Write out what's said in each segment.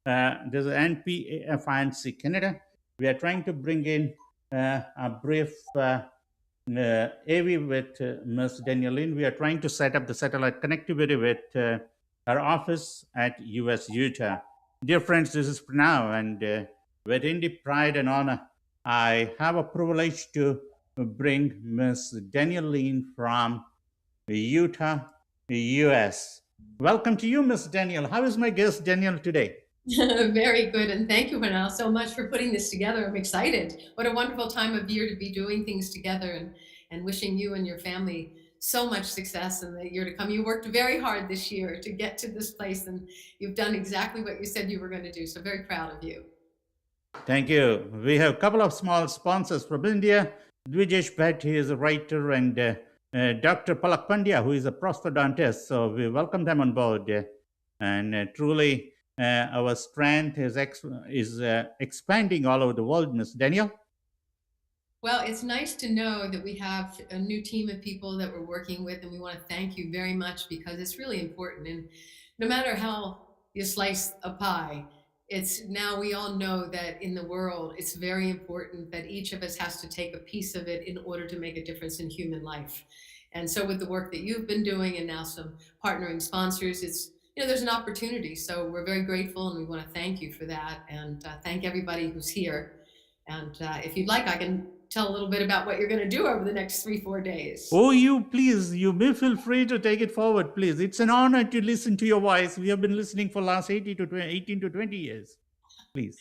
There's NPAFInc Canada. We are trying to bring in a brief AV with Ms. Danielle Lin. We are trying to set up the satellite connectivity with our office at US Utah. Dear friends, this is Pranav, and with Indie pride and honor, I have a privilege to bring Ms. Danielle Lin from Utah, US. Welcome to you, Ms. Danielle. How is my guest Danielle today? Very good. And thank you, Manal, so much for putting this together. I'm excited. What a wonderful time of year to be doing things together and wishing you and your family so much success in the year to come. You worked very hard this year to get to this place, and you've done exactly what you said you were going to do. So, very proud of you. Thank you. We have a couple of small sponsors from India. Dvijesh Bhatt, he is a writer, and Dr. Palak Pandya, who is a prosthodontist. So we welcome them on board. And truly, our strength is expanding all over the world, Ms. Daniel. Well, it's nice to know that we have a new team of people that we're working with, and we want to thank you very much because it's really important. And no matter how you slice a pie, it's now we all know that in the world, it's very important that each of us has to take a piece of it in order to make a difference in human life. And so, with the work that you've been doing and now some partnering sponsors, it's there's an opportunity. So we're very grateful, and we want to thank you for that, and thank everybody who's here. And if you'd like, I can tell a little bit about what you're going to do over the next 3-4 days. Oh, you please, you may feel free to take it forward, please. It's an honor to listen to your voice. We have been listening for last 18 to 20 years. Please.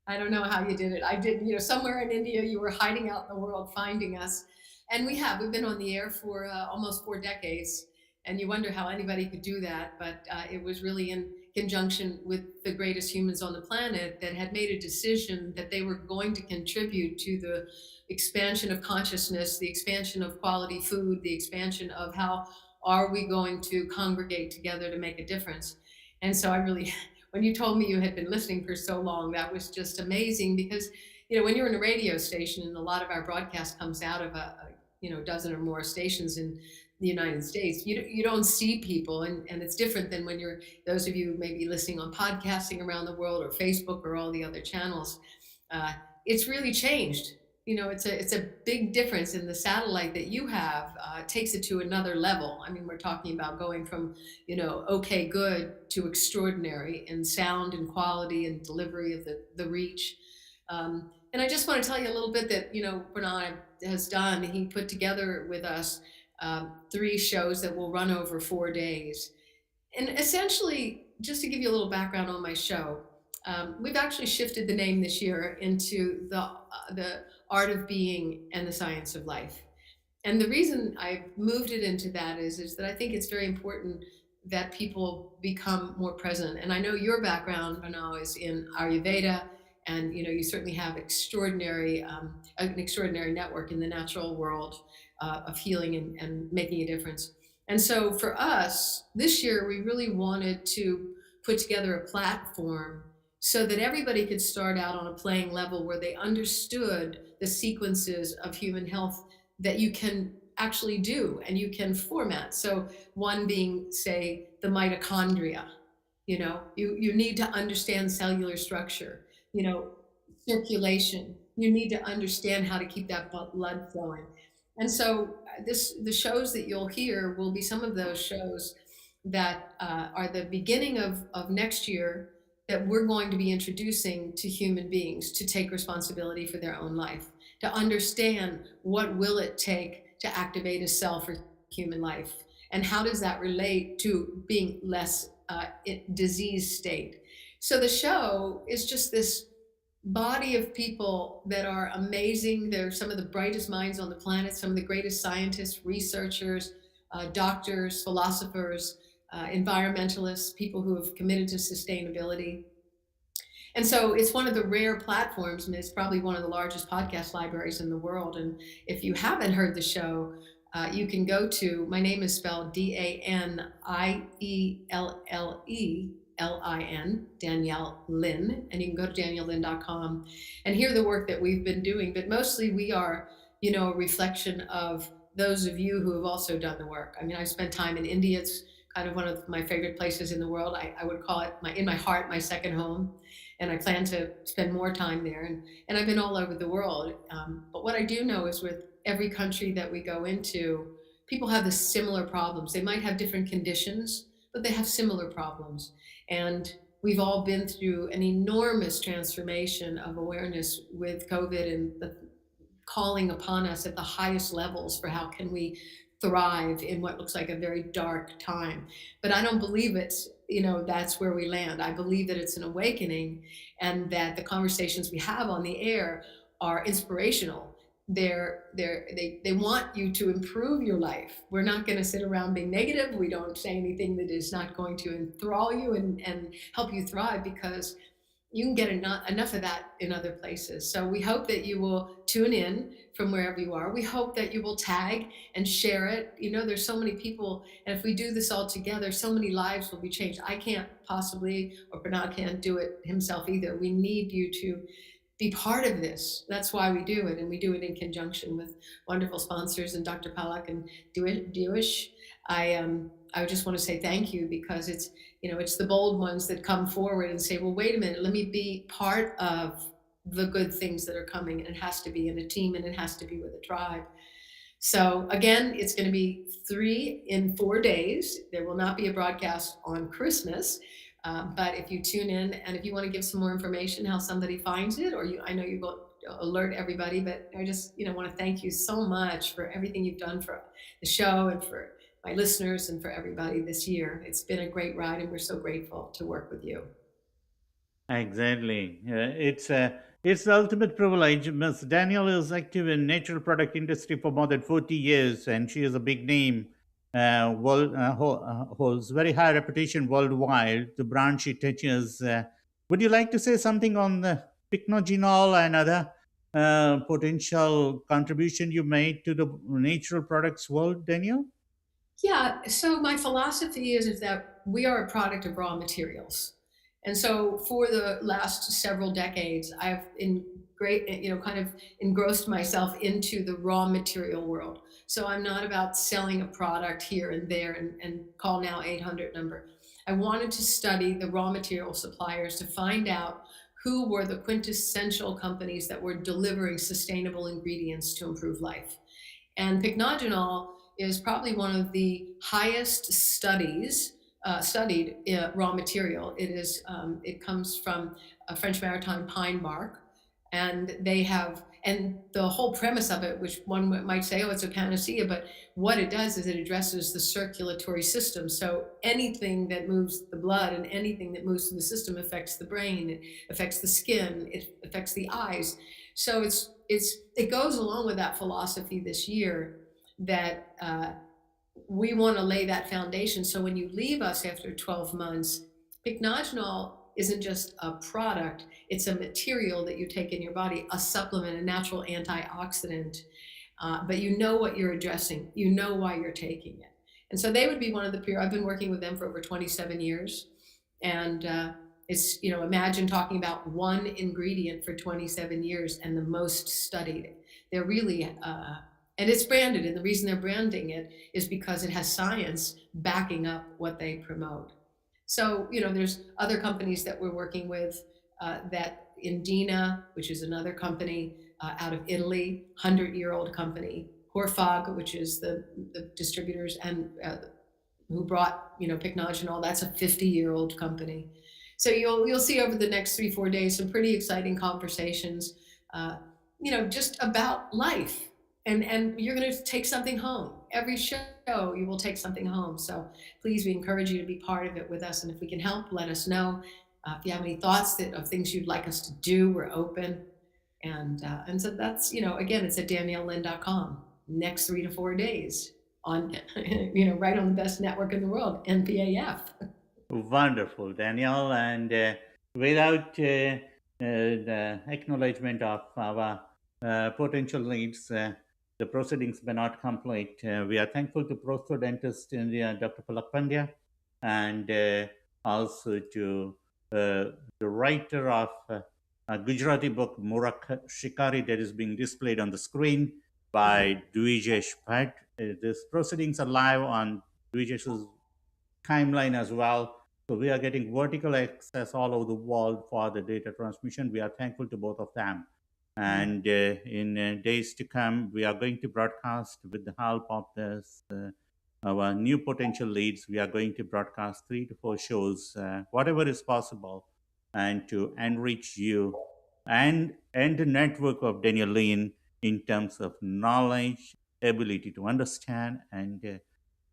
I don't know how you did it. I did, somewhere in India, you were hiding out in the world, finding us. And we've been on the air for almost 4 decades. And you wonder how anybody could do that. But it was really in conjunction with the greatest humans on the planet that had made a decision that they were going to contribute to the expansion of consciousness, the expansion of quality food, the expansion of how are we going to congregate together to make a difference. And so I really, when you told me you had been listening for so long, that was just amazing because, when you're in a radio station and a lot of our broadcast comes out of a dozen or more stations in the United States, you don't see people, and it's different than when you're those of you maybe listening on podcasting around the world or Facebook or all the other channels. It's really changed. It's a big difference in the satellite that you have takes it to another level. I mean, we're talking about going from okay, good to extraordinary in sound and quality and delivery of the reach. And I just want to tell you a little bit that Bernard has done. He put together with us 3 shows that will run over 4 days. And essentially, just to give you a little background on my show, we've actually shifted the name this year into the art of being and the science of life. And the reason I moved it into that is that I think it's very important that people become more present. And I know your background, Manal, is in Ayurveda, and you certainly have an extraordinary network in the natural world of healing and making a difference. And so for us this year, we really wanted to put together a platform so that everybody could start out on a playing level where they understood the sequences of human health that you can actually do and you can format. So one being, say, the mitochondria. You need to understand cellular structure, circulation. You need to understand how to keep that blood flowing. And so the shows that you'll hear will be some of those shows that are the beginning of next year that we're going to be introducing to human beings to take responsibility for their own life, to understand what will it take to activate a cell for human life, and how does that relate to being less disease state. So the show is just this body of people that are amazing. They're some of the brightest minds on the planet, some of the greatest scientists, researchers, doctors, philosophers, environmentalists, people who have committed to sustainability. And so it's one of the rare platforms, and it's probably one of the largest podcast libraries in the world. And if you haven't heard the show, you can go to, my name is spelled DANIELLE, Danielle Lin, and you can go to daniellelin.com and hear the work that we've been doing. But mostly we are, a reflection of those of you who have also done the work. I mean, I spent time in India. kind of one of my favorite places in the world. I would call it in my heart, my second home. And I plan to spend more time there. And I've been all over the world. But what I do know is with every country that we go into, people have the similar problems. They might have different conditions, but they have similar problems. And we've all been through an enormous transformation of awareness with COVID and the calling upon us at the highest levels for how can we thrive in what looks like a very dark time. But I don't believe it's, that's where we land. I believe that it's an awakening and that the conversations we have on the air are inspirational. They want you to improve your life. We're not going to sit around being negative. We don't say anything that is not going to enthrall you and help you thrive, because you can get enough of that in other places. So we hope that you will tune in from wherever you are. We hope that you will tag and share it. There's so many people, and if we do this all together, so many lives will be changed. I can't possibly, or Bernard can't do it himself either. We need you to be part of this. That's why we do it, and we do it in conjunction with wonderful sponsors and Dr. Pollack and Dewish. I just want to say thank you, because it's the bold ones that come forward and say, well, wait a minute, let me be part of the good things that are coming, and it has to be in a team, and it has to be with a tribe. So again, it's going to be 3 in 4 days. There will not be a broadcast on Christmas. But if you tune in, and if you want to give some more information how somebody finds it, or I know you will alert everybody, but I just want to thank you so much for everything you've done for the show and for my listeners and for everybody this year. It's been a great ride, and we're so grateful to work with you. Exactly. It's the ultimate privilege. Miss Daniel is active in natural product industry for more than 40 years, and she is a big name. Holds very high reputation worldwide. The brand she touches. Would you like to say something on the pycnogenol and other potential contribution you made to the natural products world, Daniel? Yeah. So my philosophy is that we are a product of raw materials. And so for the last several decades, I've kind of engrossed myself into the raw material world. So I'm not about selling a product here and there and call now 800 number. I wanted to study the raw material suppliers to find out who were the quintessential companies that were delivering sustainable ingredients to improve life. And pycnogenol is probably one of the highest studied raw material. It comes from a French maritime pine bark, and the whole premise of it, which one might say, oh, it's a panacea, but what it does is it addresses the circulatory system. So anything that moves the blood and anything that moves through the system affects the brain, it affects the skin, it affects the eyes. So it goes along with that philosophy this year that we want to lay that foundation. So when you leave us after 12 months, pycnogenol isn't just a product, it's a material that you take in your body, a supplement, a natural antioxidant. But you know what you're addressing, you know why you're taking it. And so they would be one of the peer. I've been working with them for over 27 years. And imagine talking about one ingredient for 27 years and the most studied. They're really, and it's branded. And the reason they're branding it is because it has science backing up what they promote. So, there's other companies that we're working with, that Indina, which is another company out of Italy, 100-year-old company, Horfag, which is the distributors and who brought pycnogenol. That's a 50-year-old company. So you'll see over the next 3-4 days some pretty exciting conversations, just about life, and you're going to take something home. Every show you will take something home. So please, we encourage you to be part of it with us, and if we can help, let us know. If you have any thoughts of things you'd like us to do, we're open. And so that's again, it's at daniellelynn.com. Next 3 to 4 days on right on the best network in the world, NPAF. Wonderful, Daniel. And without the acknowledgement of our potential leads, the proceedings may not complete. We are thankful to Prosto Dentist India, Dr. Palak Pandya, and also to the writer of a Gujarati book, Murak Shikari, that is being displayed on the screen by Dvijesh Bhatt. These proceedings are live on Dvijesh's timeline as well. So we are getting vertical access all over the world for the data transmission. We are thankful to both of them. Mm. And in days to come, we are going to broadcast with the help of this. Our new potential leads, we are going to broadcast 3 to 4 shows, whatever is possible, and to enrich you and the network of Daniel Lean in terms of knowledge, ability to understand, and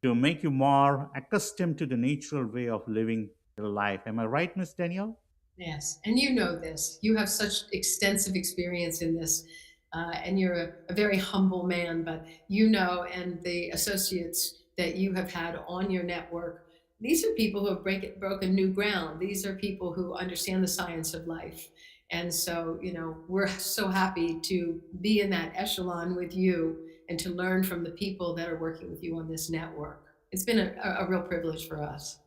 to make you more accustomed to the natural way of living your life. Am I right, Miss Danielle? Yes, and you know this. You have such extensive experience in this, and you're a very humble man. But you know, and the associates that you have had on your network, these are people who have broken new ground. These are people who understand the science of life, and so we're so happy to be in that echelon with you and to learn from the people that are working with you on this network. It's been a real privilege for us.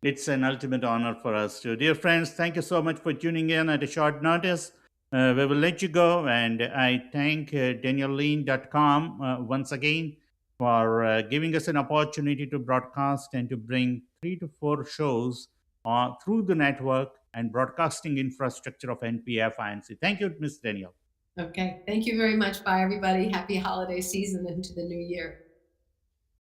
It's an ultimate honor for us too. Dear friends, thank you so much for tuning in at a short notice. We will let you go, and I thank DanielLean.com once again for giving us an opportunity to broadcast and to bring 3 to 4 shows through the network and broadcasting infrastructure of NPAFInc. Thank you, Ms. Daniel. Okay. Thank you very much. Bye, everybody. Happy holiday season into the new year.